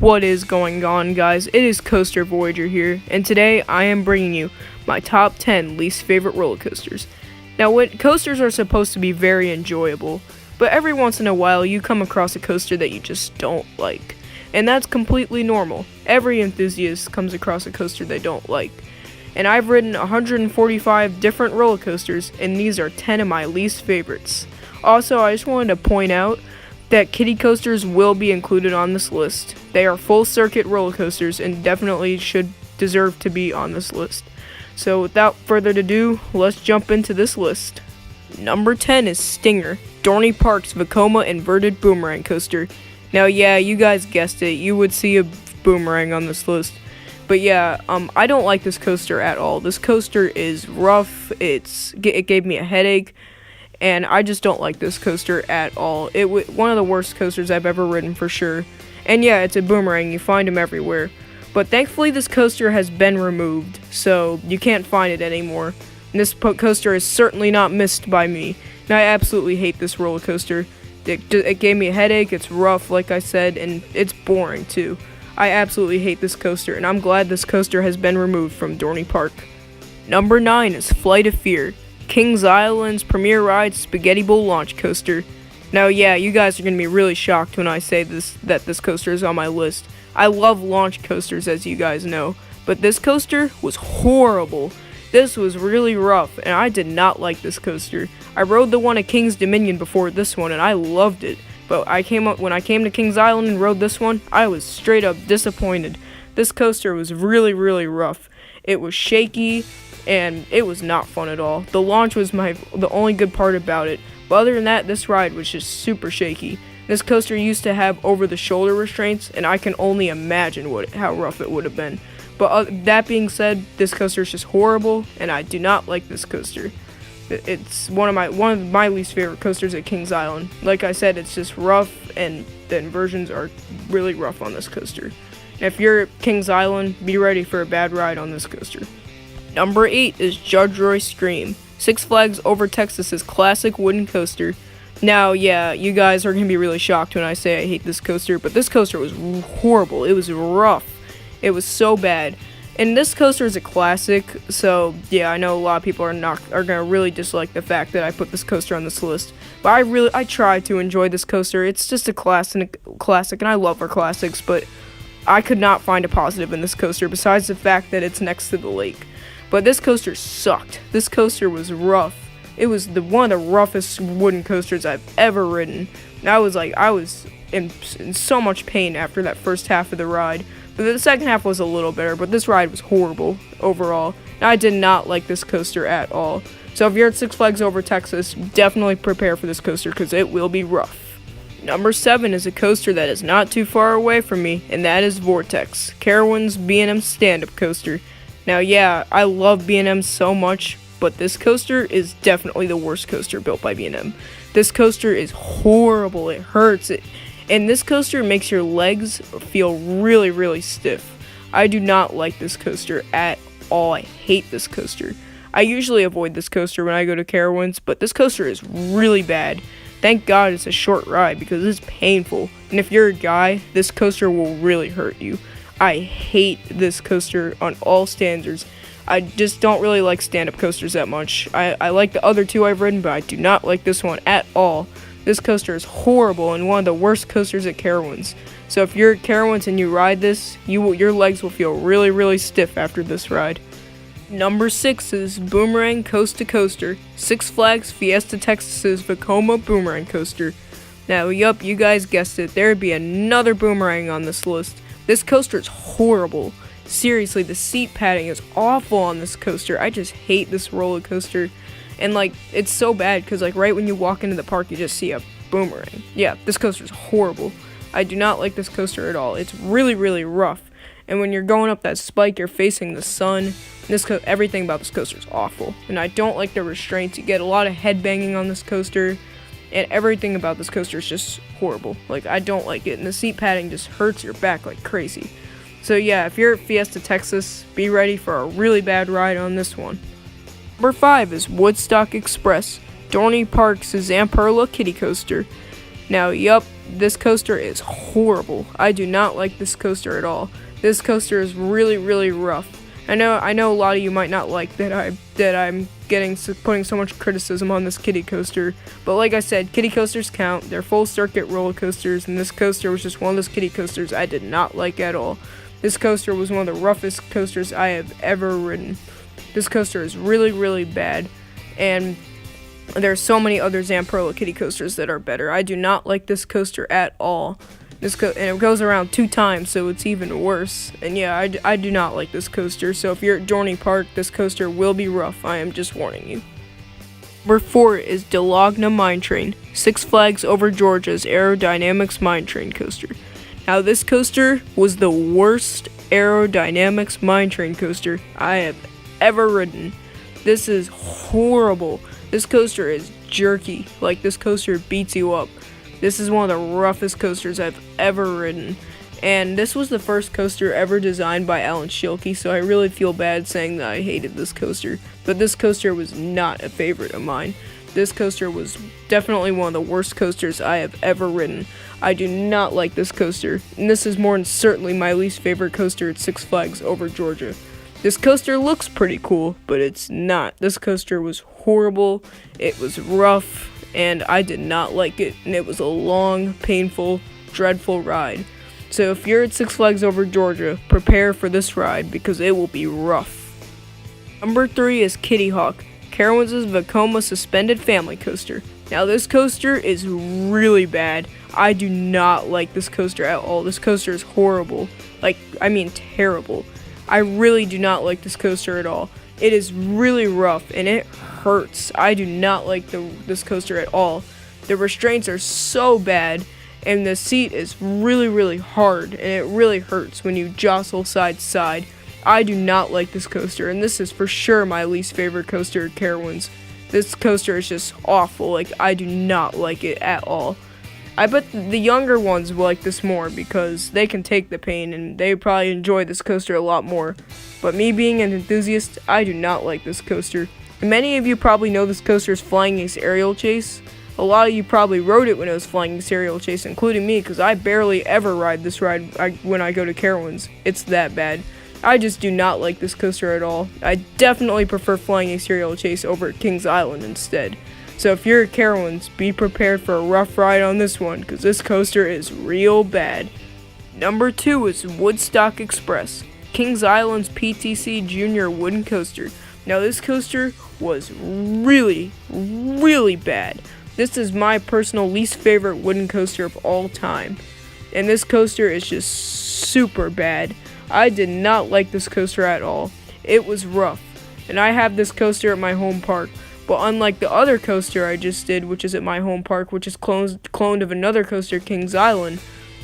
What is going on, guys? It is Coaster Voyager here, and today I am bringing you my top 10 least favorite roller coasters. Now, coasters are supposed to be very enjoyable, but every once in a while you come across a coaster that you just don't like, and that's completely normal. Every enthusiast comes across a coaster they don't like, and I've ridden 145 different roller coasters, and these are 10 of my least favorites. Also, I just wanted to point out that kiddie coasters will be included on this list. They are full circuit roller coasters and definitely should deserve to be on this list. So without further ado, let's jump into this list. Number 10 is Stinger, Dorney Park's Vekoma inverted boomerang coaster. Now yeah, you guys guessed it, you would see a boomerang on this list. But yeah, I don't like this coaster at all. This coaster is rough, it gave me a headache, and I just don't like this coaster at all. One of the worst coasters I've ever ridden for sure. And yeah, it's a boomerang, you find them everywhere. But thankfully this coaster has been removed, so you can't find it anymore. And this coaster is certainly not missed by me. And I absolutely hate this roller coaster. It gave me a headache, it's rough like I said, and it's boring too. I absolutely hate this coaster, and I'm glad this coaster has been removed from Dorney Park. Number 9 is Flight of Fear, Kings Island's premier ride Spaghetti Bowl launch coaster. Now yeah, you guys are going to be really shocked when I say that this coaster is on my list. I love launch coasters, as you guys know, but this coaster was horrible. This was really rough, and I did not like this coaster. I rode the one at King's Dominion before this one, and I loved it. But when I came to Kings Island and rode this one, I was straight up disappointed. This coaster was really, really rough. It was shaky, and it was not fun at all. The launch was the only good part about it. But other than that, this ride was just super shaky. This coaster used to have over-the-shoulder restraints, and I can only imagine how rough it would have been. But that being said, this coaster is just horrible, and I do not like this coaster. It's one of my least favorite coasters at Kings Island. Like I said, it's just rough, and the inversions are really rough on this coaster. And if you're at Kings Island, be ready for a bad ride on this coaster. Number 8 is Judge Roy's Scream, Six Flags Over Texas's classic wooden coaster. Now, yeah, you guys are going to be really shocked when I say I hate this coaster, but this coaster was horrible. It was rough. It was so bad. And this coaster is a classic, so yeah, I know a lot of people are going to really dislike the fact that I put this coaster on this list. But I try to enjoy this coaster. It's just a classic, and I love our classics, but I could not find a positive in this coaster besides the fact that it's next to the lake. But this coaster sucked. This coaster was rough. It was one of the roughest wooden coasters I've ever ridden. And I was in so much pain after that first half of the ride. But the second half was a little better, but this ride was horrible overall. And I did not like this coaster at all. So if you're at Six Flags Over Texas, definitely prepare for this coaster because it will be rough. Number 7 is a coaster that is not too far away from me, and that is Vortex, Carowinds B&M stand-up coaster. Now yeah, I love B&M so much, but this coaster is definitely the worst coaster built by B&M. This coaster is horrible, it hurts, and this coaster makes your legs feel really, really stiff. I do not like this coaster at all, I hate this coaster. I usually avoid this coaster when I go to Carowinds, but this coaster is really bad. Thank God it's a short ride because it's painful, and if you're a guy, this coaster will really hurt you. I hate this coaster on all standards. I just don't really like stand-up coasters that much. I like the other two I've ridden, but I do not like this one at all. This coaster is horrible and one of the worst coasters at Carowinds. So if you're at Carowinds and you ride this, your legs will feel really, really stiff after this ride. Number 6 is Boomerang Coast to Coaster, Six Flags Fiesta Texas's Vekoma Boomerang Coaster. Now, yup, you guys guessed it, there would be another boomerang on this list. This coaster is horrible. Seriously, the seat padding is awful on this coaster. I just hate this roller coaster. And it's so bad because right when you walk into the park, you just see a boomerang. Yeah, this coaster is horrible. I do not like this coaster at all. It's really, really rough. And when you're going up that spike, you're facing the sun. Everything about this coaster is awful. And I don't like the restraints. You get a lot of head banging on this coaster. And everything about this coaster is just horrible. I don't like it. And the seat padding just hurts your back like crazy. So yeah, if you're at Fiesta Texas, be ready for a really bad ride on this one. Number 5 is Woodstock Express, Dorney Park's Zamperla Kiddie Coaster. Now, yup, this coaster is horrible. I do not like this coaster at all. This coaster is really, really rough. I know a lot of you might not like that I'm putting so much criticism on this kiddie coaster, but like I said, kiddie coasters count. They're full circuit roller coasters, and this coaster was just one of those kiddie coasters I did not like at all. This coaster was one of the roughest coasters I have ever ridden. This coaster is really, really bad, and there are so many other Zamperla kiddie coasters that are better. I do not like this coaster at all. And it goes around 2 times, so it's even worse. And yeah, I do not like this coaster. So if you're at Dorney Park, this coaster will be rough. I am just warning you. Number 4 is Delogna Mine Train, Six Flags Over Georgia's Aerodynamics Mine Train coaster. Now this coaster was the worst aerodynamics mine train coaster I have ever ridden. This is horrible. This coaster is jerky. Like, this coaster beats you up. This is one of the roughest coasters I've ever ridden. And this was the first coaster ever designed by Alan Schilke, so I really feel bad saying that I hated this coaster. But this coaster was not a favorite of mine. This coaster was definitely one of the worst coasters I have ever ridden. I do not like this coaster, and this is more than certainly my least favorite coaster at Six Flags Over Georgia. This coaster looks pretty cool, but it's not. This coaster was horrible, it was rough, and I did not like it, and it was a long, painful, dreadful ride. So if you're at Six Flags Over Georgia, prepare for this ride because it will be rough. Number 3 is Kitty Hawk, Carowinds' Vekoma Suspended Family Coaster. Now this coaster is really bad. I do not like this coaster at all. This coaster is horrible. Terrible. I really do not like this coaster at all. It is really rough and it hurts. I do not like this coaster at all. The restraints are so bad and the seat is really, really hard and it really hurts when you jostle side to side. I do not like this coaster, and this is for sure my least favorite coaster at Carowinds. This coaster is just awful. Like, I do not like it at all. I bet the younger ones will like this more because they can take the pain and they probably enjoy this coaster a lot more. But me being an enthusiast, I do not like this coaster. And many of you probably know this coaster is Flying Ace Aerial Chase. A lot of you probably rode it when it was Flying Ace Aerial Chase, including me, because I barely ever ride this ride when I go to Carowinds. It's that bad. I just do not like this coaster at all. I definitely prefer Flying Ace Aerial Chase over at Kings Island instead. So if you're at Carowinds, be prepared for a rough ride on this one, because this coaster is real bad. Number 2 is Woodstock Express, Kings Island's PTC Junior Wooden Coaster. Now this coaster was really, really bad. This is my personal least favorite wooden coaster of all time. And this coaster is just super bad. I did not like this coaster at all. It was rough. And I have this coaster at my home park. But unlike the other coaster I just did, which is at my home park, which is cloned of another coaster, Kings Island,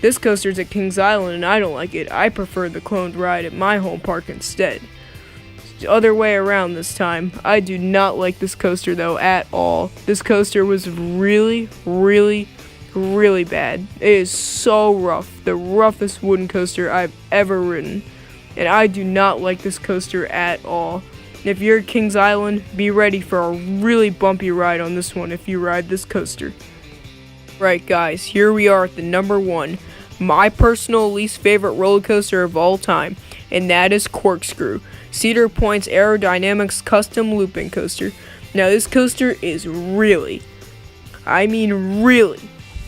this coaster's at Kings Island and I don't like it. I prefer the cloned ride at my home park instead. It's the other way around this time. I do not like this coaster though at all. This coaster was really, really, really bad. It is so rough. The roughest wooden coaster I've ever ridden. And I do not like this coaster at all. If you're at Kings Island, be ready for a really bumpy ride on this one if you ride this coaster. Right guys, here we are at the number 1, my personal least favorite roller coaster of all time, and that is Corkscrew, Cedar Point's Aerodynamics Custom Looping Coaster. Now this coaster is really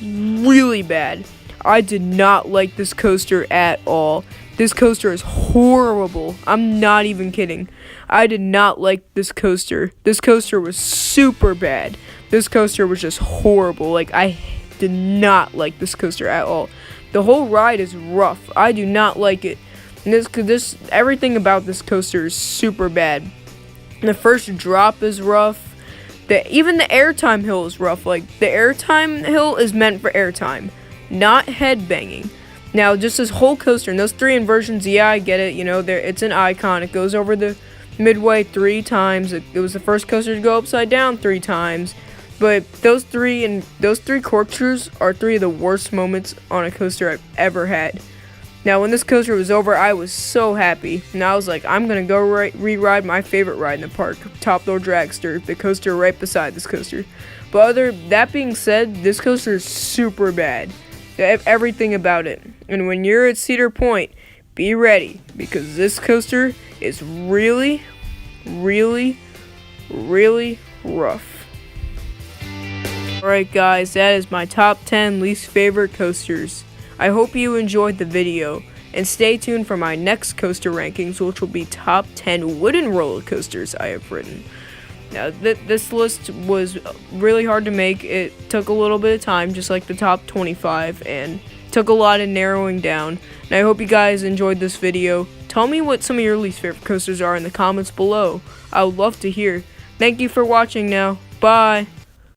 bad. I did not like this coaster at all. This coaster is horrible. I'm not even kidding. I did not like this coaster. This coaster was super bad. This coaster was just horrible. Like, I did not like this coaster at all. The whole ride is rough. I do not like it. And everything about this coaster is super bad. The first drop is rough. Even the airtime hill is rough. Like, the airtime hill is meant for airtime, not headbanging. Now, just this whole coaster, and those 3 inversions, yeah, I get it, it's an icon. It goes over the midway 3 times. It was the first coaster to go upside down 3 times. But those three corkscrews are 3 of the worst moments on a coaster I've ever had. Now, when this coaster was over, I was so happy. And I was like, I'm going to go re-ride my favorite ride in the park, Top Thrill Dragster, the coaster right beside this coaster. But that being said, this coaster is super bad. everything about it. And when you're at Cedar Point, be ready, because this coaster is really, really, really rough. Alright guys, that is my top 10 least favorite coasters. I hope you enjoyed the video, and stay tuned for my next coaster rankings, which will be top 10 wooden roller coasters I have ridden. Now, this list was really hard to make. It took a little bit of time, just like the top 25, and took a lot of narrowing down. And I hope you guys enjoyed this video. Tell me what some of your least favorite coasters are in the comments below. I would love to hear. Thank you for watching now. Bye.